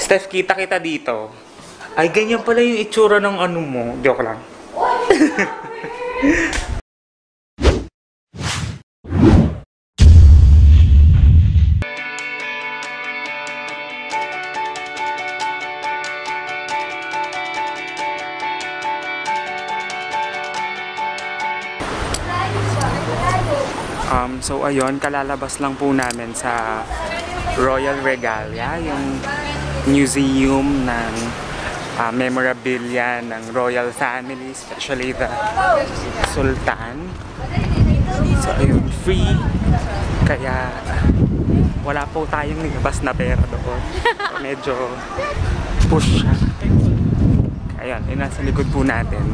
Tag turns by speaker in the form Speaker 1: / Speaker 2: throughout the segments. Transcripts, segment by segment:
Speaker 1: Steph, kita dito. Ay, ganyan pala yung itsura ng ano mo. Joke lang. So ayun, kalalabas lang po namin sa Royal Regalia, yung museum ng memorabilia ng royal family, especially the Sultan. So ayun, free, kaya wala po tayong nilabas na pera doon. Medyo push siya. Ayan, nasa likod po natin.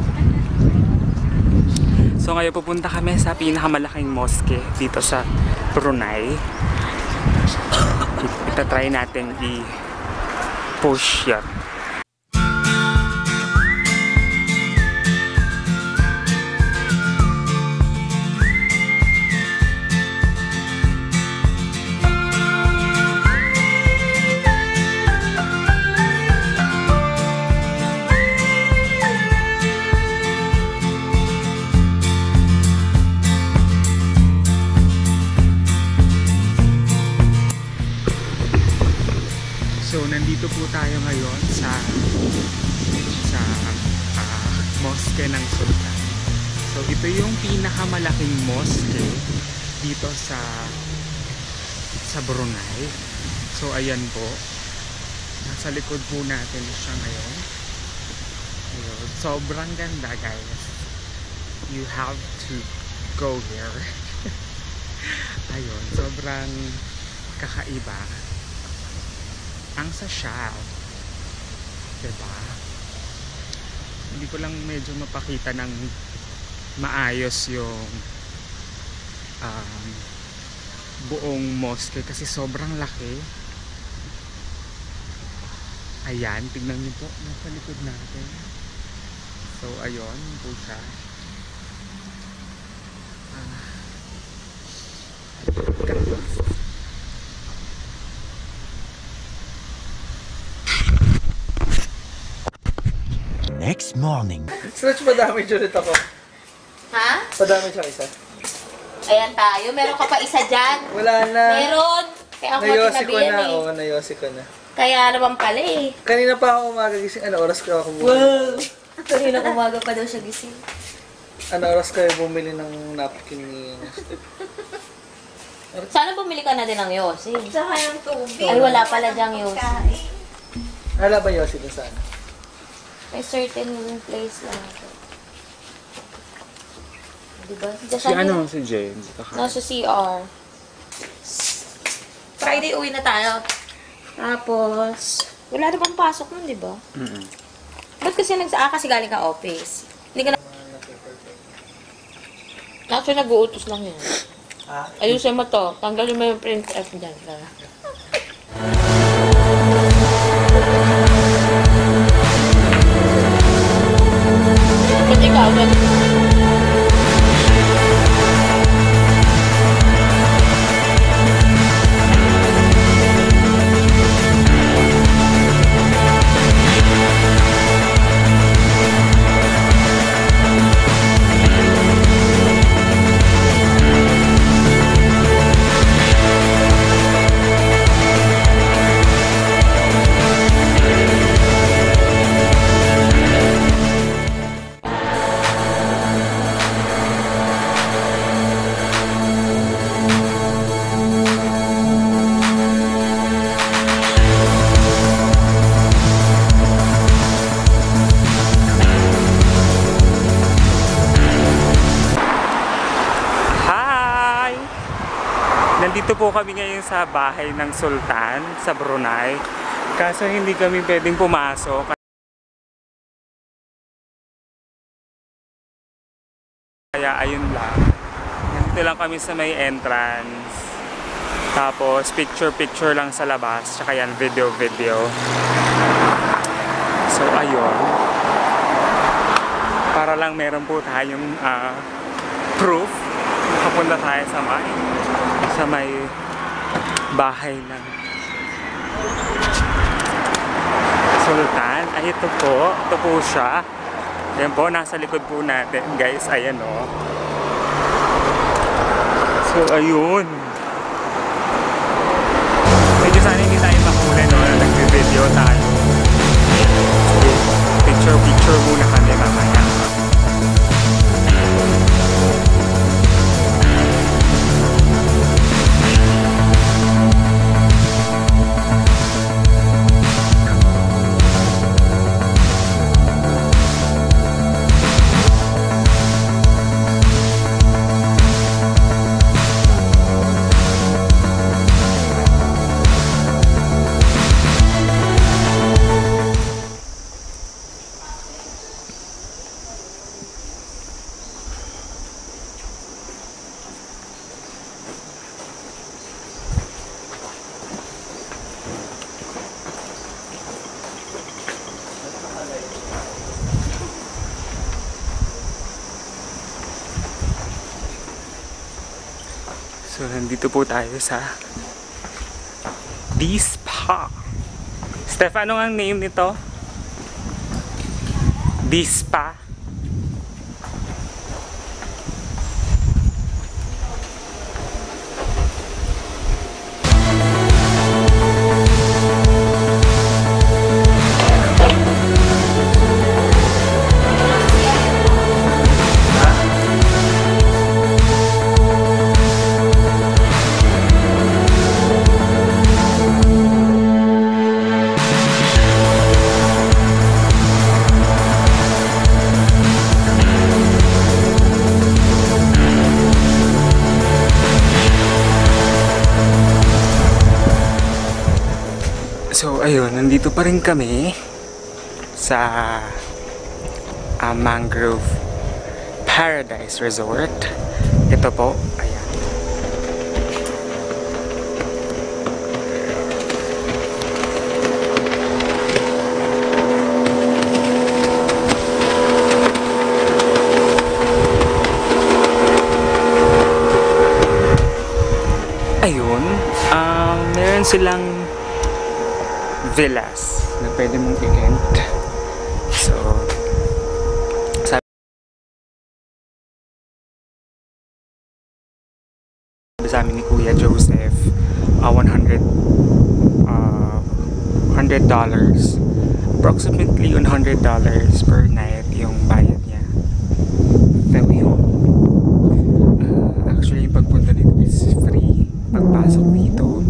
Speaker 1: So ngayon pupunta kami sa pinakamalaking mosque dito sa Brunei. Itatry natin i-push yan. So, nandito po tayo ngayon sa mosque ng Sultan. So, ito yung pinakamalaking mosque dito sa Brunei. So, ayan po. Nasa likod po natin siya ngayon. Ayun. Sobrang ganda, guys. You have to go here. Ayun. Sobrang kakaiba. Ang sasyal, diba? Hindi ko lang medyo mapakita ng maayos yung buong mosque kasi sobrang laki. Ayan, tignan niyo po, nasa likod natin. So, ayun po siya.
Speaker 2: Next morning.
Speaker 3: Search pa-damage ulit ako.
Speaker 4: Ha?
Speaker 3: Pa-damage ako isa.
Speaker 4: Ayan tayo. Meron ka pa isa dyan.
Speaker 3: Wala na.
Speaker 4: Meron. Kaya ako
Speaker 3: Nayosi ko
Speaker 4: matinabi
Speaker 3: na.
Speaker 4: yan eh.
Speaker 3: Oo, nayosi ko na.
Speaker 4: Kaya naman pala eh.
Speaker 3: Kanina pa ako umaga-gising. Ano oras ka ako bumili?
Speaker 4: Wow! Kanina umaga pa daw siya gising.
Speaker 3: Ano oras kayo bumili ng napkin ni Steph?
Speaker 4: Sana bumili ka na din ng yosi.
Speaker 5: Saka yung tubig.
Speaker 4: Ay, wala pala dyang yosi.
Speaker 3: Hala ba yosi dun sana?
Speaker 4: May certain place lang ito. Diba?
Speaker 1: Si ano? Si James.
Speaker 4: Nasa CR. Friday uwi na tayo. Tapos, wala na bang pasok nun, diba? Ba't kasi kasi galing ka office? Hindi ka na... Actually, nag-uutos lang yun. Ayusin mo to. Tanggalin mo yung print F dyan. Pati ka,
Speaker 1: Nandito po kami ngayon sa bahay ng Sultan sa Brunei. Kaso hindi kami pwedeng pumasok. Kaya ayun lang. Nandito lang kami sa may entrance. Tapos picture lang sa labas. Tsaka yan video. So ayun. Para lang meron po tayong proof. Nakapunta tayo sa may bahay ng Sultan. Ay, ito po. Ito po siya. Ayan po, nasa likod po natin, guys. Ayan, o. So, ayun. Medyo sana hindi tayo mahuli, no? Nag-video tayo. Picture muna kami mamaya. So, nandito po tayo sa Dispa. Steph, ano ang name nito? Dispa. So, ayun, nandito pa rin kami sa Mangrove Paradise Resort. Ito po, ayan. Ayun, meron silang villas na pwede mong i-rent. So, sabi sa amin ni Kuya Joseph, $100 approximately $100 per night yung bayad niya. So, yun. Actually, yung pagpunta dito is free. Pagpasok dito.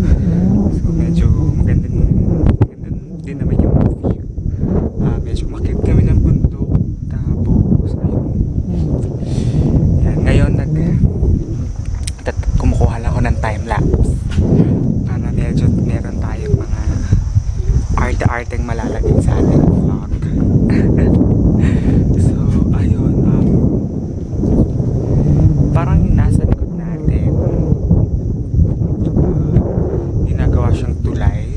Speaker 1: So, medyo maganda din naman yung view. Medyo makit kami ng bundok. Tapos, ayun. Yan. Ngayon, kumukuha lang ako ng time-lapse. Para medyo meron tayong mga arte-arteng malalagay sa ating vlog. So, ayun. Parang nasa likod natin. Ginagawa siyang tulay.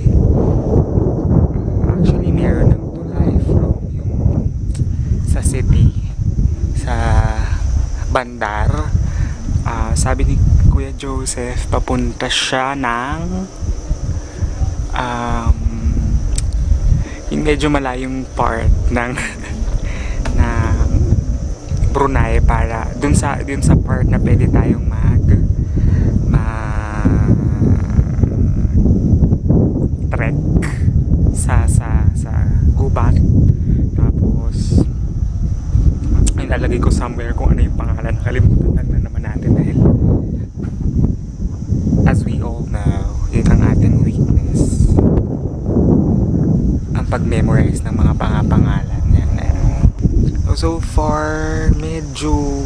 Speaker 1: Actually, meron ng tulay from yung sa city, sa Bandar. Sabi ni Kuya Joseph, papunta siya ng yung medyo malayong part ng Brunei, para dun sa part na pwede tayong trek sa gubat. Tapos ilalagay ko somewhere kung ano yung pangalan, kalimutan lang na naman natin dahil as we all know, yun ang ating weakness, ang pag-memorize ng mga pangalan yan. So far, medyo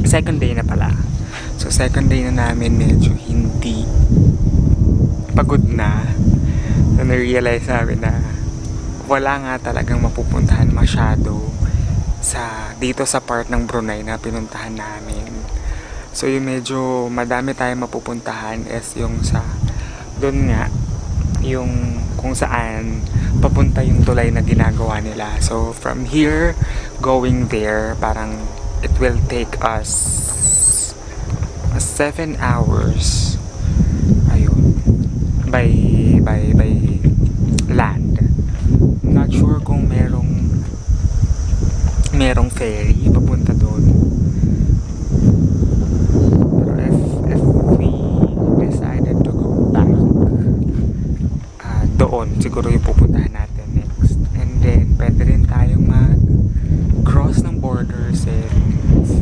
Speaker 1: second day na pala. So second day na namin, medyo hindi pagod na. So na-realize namin na wala nga talagang mapupuntahan masyado dito sa part ng Brunei na pinuntahan namin. So yung medyo madami tayong mapupuntahan is yung sa doon nga, yung kung saan papunta yung tulay na ginagawa nila. So from here going there, parang it will take us 7 hours. Ayun, by merong ferry papunta doon. Pero if we decided to go back, doon siguro yung pupuntahan natin next. And then pwede rin tayong mag-cross ng border since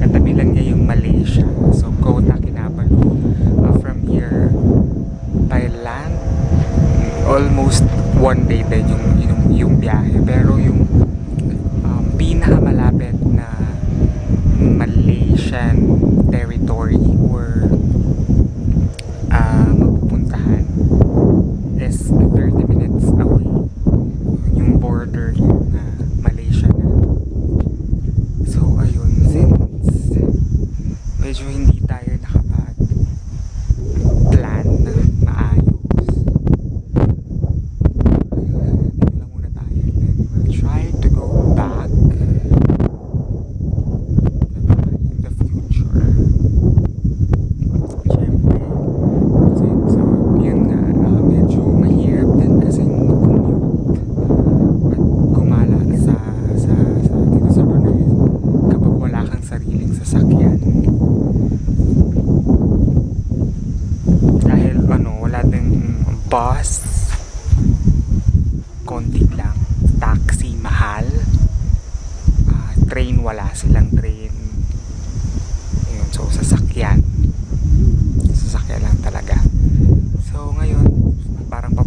Speaker 1: katabi lang niya yung Malaysia. So Kota Kinabalu. From here by land, almost one day din yung biyahe. Pero yung pinakamalapit na Malaysian territory or mapupuntahan is 30 minutes away. Yung border yung Malaysia na. So ayun, since medyo hindi tayo nakapag-plan na maayos, dito lang muna tayo. Then we'll try to go back in the future. Siyempre, so yun nga, medyo mahirap din kasi mag-commute at gumala sa dito sa Brunei kapag wala kang sariling sasakyan. Dahil wala din bus, konti lang, taxi mahal, train wala silang train. Ayun, so sasakyan lang talaga. So ngayon parang